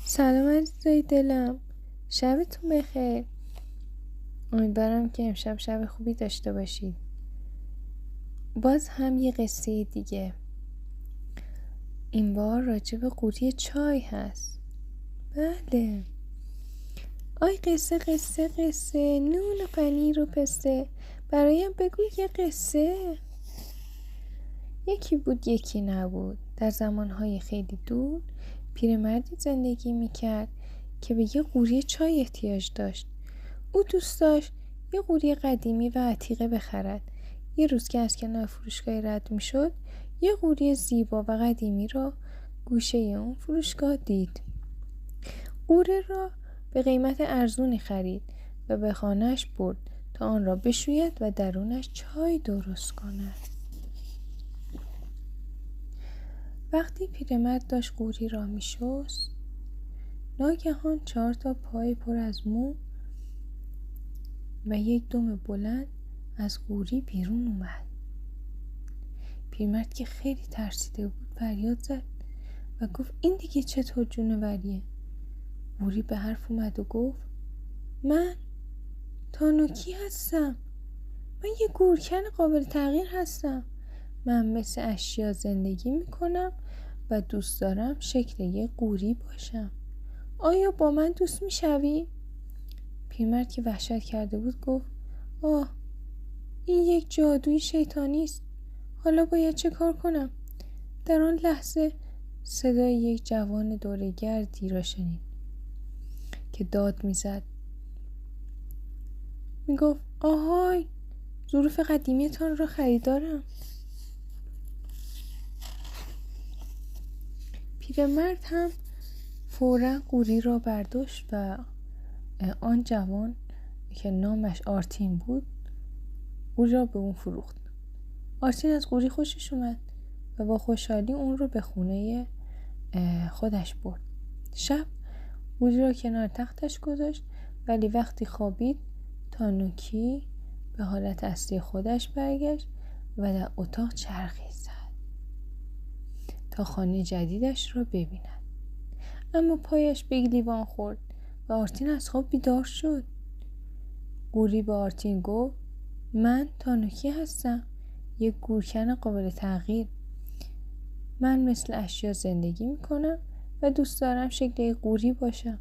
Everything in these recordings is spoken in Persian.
سلام عزیزای دلم، شبتون بخیر. امیدوارم که امشب شب خوبی داشته باشید. باز هم یه قصه دیگه، این بار راجع به قوری چای هست. بله، آی قصه نون و پنیر و پسته، برایم بگو یه قصه. یکی بود یکی نبود، در زمانهای خیلی دور پیرمردی زندگی میکرد که به یه قوری چای احتیاج داشت. او دوست داشت یه قوری قدیمی و عتیقه بخرد. یه روز که از کنار فروشگاه رد میشد، یه قوری زیبا و قدیمی را گوشه اون فروشگاه دید. قوره را به قیمت ارزونی خرید و به خانه‌اش برد تا آن را بشوید و درونش چای درست کند. وقتی پیرمرد داشت قوری را می‌شست، ناگهان 4 پای پر از مو و یک دم بلند از قوری بیرون اومد. پیرمرد که خیلی ترسیده بود فریاد زد و گفت این دیگه چطور جونوریه؟ قوری به حرف اومد و گفت من تانوکی هستم. من یه گورکن قابل تغییر هستم. من مثل اشیا زندگی میکنم و دوست دارم شکل یه قوری باشم. آیا با من دوست میشوی؟ پیرمرد که وحشت کرده بود گفت آه، این یک جادوی شیطانی است. حالا باید چه کار کنم؟ در آن لحظه صدای یک جوان دوره‌گردی را شنید که داد میزد. میگفت آهای، ظروف قدیمیتان را خریدارم. پیرمرد هم فوراً قوری را برداشت و آن جوان که نامش آرتین بود قوری را به اون فروخت. آرتین از قوری خوشش اومد و با خوشحالی اون رو به خونه خودش برد. شب قوری را کنار تختش گذاشت، ولی وقتی خوابید تانوکی به حالت اصلی خودش برگشت و در اتاق چرخی زد تا خانه جدیدش را ببیند. اما پایش به لیوان خورد و آرتین از خواب بیدار شد. قوری به آرتین گفت من تانوکی هستم، یک گورکن قابل تغییر. من مثل اشیا زندگی میکنم و دوست دارم شکل قوری باشم.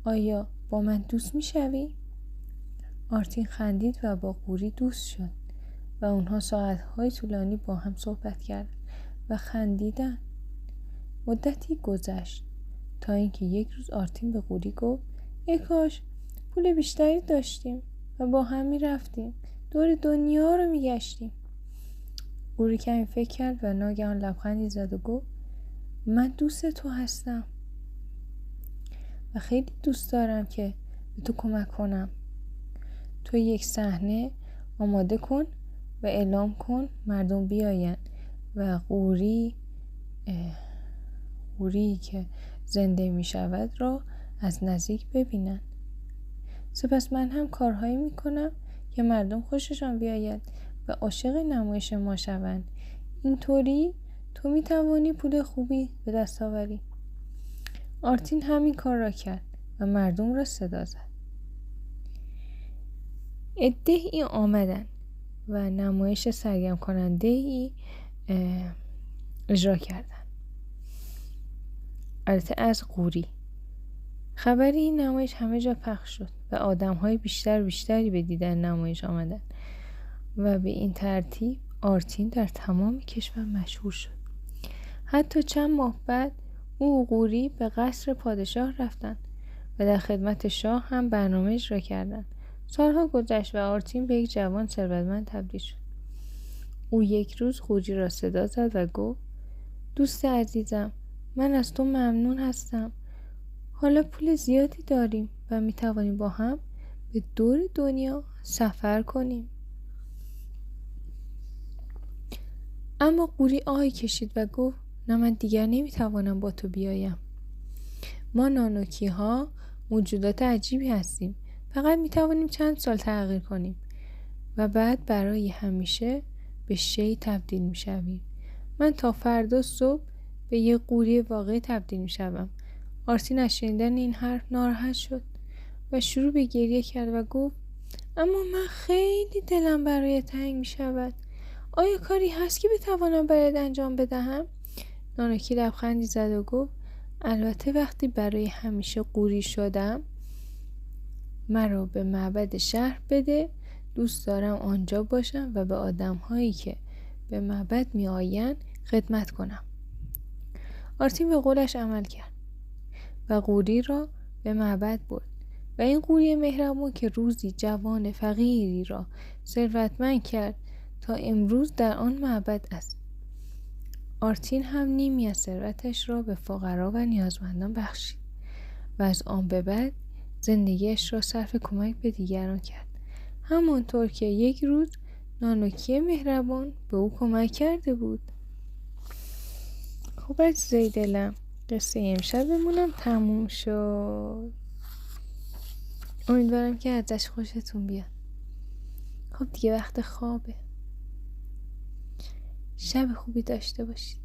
آیا با من دوست میشوی؟ آرتین خندید و با قوری دوست شد و اونها ساعتهای طولانی با هم صحبت کردند و خندیدن. مدتی گذشت تا اینکه یک روز آرتین به قوری گفت ای کاش پول بیشتری داشتیم و با هم میرفتیم دور دنیا رو میگشتیم. قوری کمی فکر کرد و ناگهان لبخندی زد و گفت من دوست تو هستم و خیلی دوست دارم که به تو کمک کنم. تو یک صحنه آماده کن و اعلام کن مردم بیاین و قوری که زنده می شود را از نزدیک ببینن. سپس من هم کارهایی می کنم که مردم خوششان بیاید و عاشق نمایش ما شوند. اینطوری تو می توانی پول خوبی به دست آوری. آرتین همین کار را کرد و مردم را صدا زد. عده‌ای آمدن و نمایش سرگرم کننده‌ای اجرا کردن. البته از قوری. خبری این نمایش همه جا پخش شد و آدم‌های بیشتری به دیدن نمایش آمدن و به این ترتیب آرتین در تمام کشور مشهور شد. حتی چند ماه بعد او و قوری به قصر پادشاه رفتند و در خدمت شاه هم برنامه اجرا کردند. سالها گذشت و آرتین به یک جوان ثروتمند تبدیل شد. او یک روز قوری را صدا زد و گفت دوست عزیزم، من از تو ممنون هستم. حالا پول زیادی داریم و می توانیم با هم به دور دنیا سفر کنیم. اما قوری آهی کشید و گفت نه، من دیگر نمی توانم با تو بیایم. ما نانوکی ها موجودات عجیبی هستیم. فقط می توانیم چند سال تغییر کنیم و بعد برای همیشه به شی تبدیل می شویم. من تا فردا صبح به یه قوری واقعی تبدیل می شوم. آرتین از شنیدن این حرف ناراحت شد و شروع به گریه کرد و گفت اما من خیلی دلم برای تنگ می شود. آیا کاری هست که بتوانم برایت انجام بدهم؟ ناناکی لبخندی زد و گفت البته وقتی برای همیشه قوری شدم مرا به معبد شهر بده. دوست دارم آنجا باشم و به آدم هایی که به معبد می آیند خدمت کنم. آرتین به قولش عمل کرد و قوری را به معبد برد و این قوری مهربان که روزی جوان فقیری را ثروتمند کرد تا امروز در آن معبد است. آرتین هم نیمی از ثروتش را به فقرا و نیازمندان بخشید و از آن به بعد زندگیش را صرف کمک به دیگران کرد، همانطور که یک روز ناناکی مهربان به او کمک کرده بود. خب عزیزای دلم، قصه امشبمونم تموم شد. امیدوارم که ازش خوشتون بیاد. خب دیگه وقت خوابه. شب خوبی داشته باشید.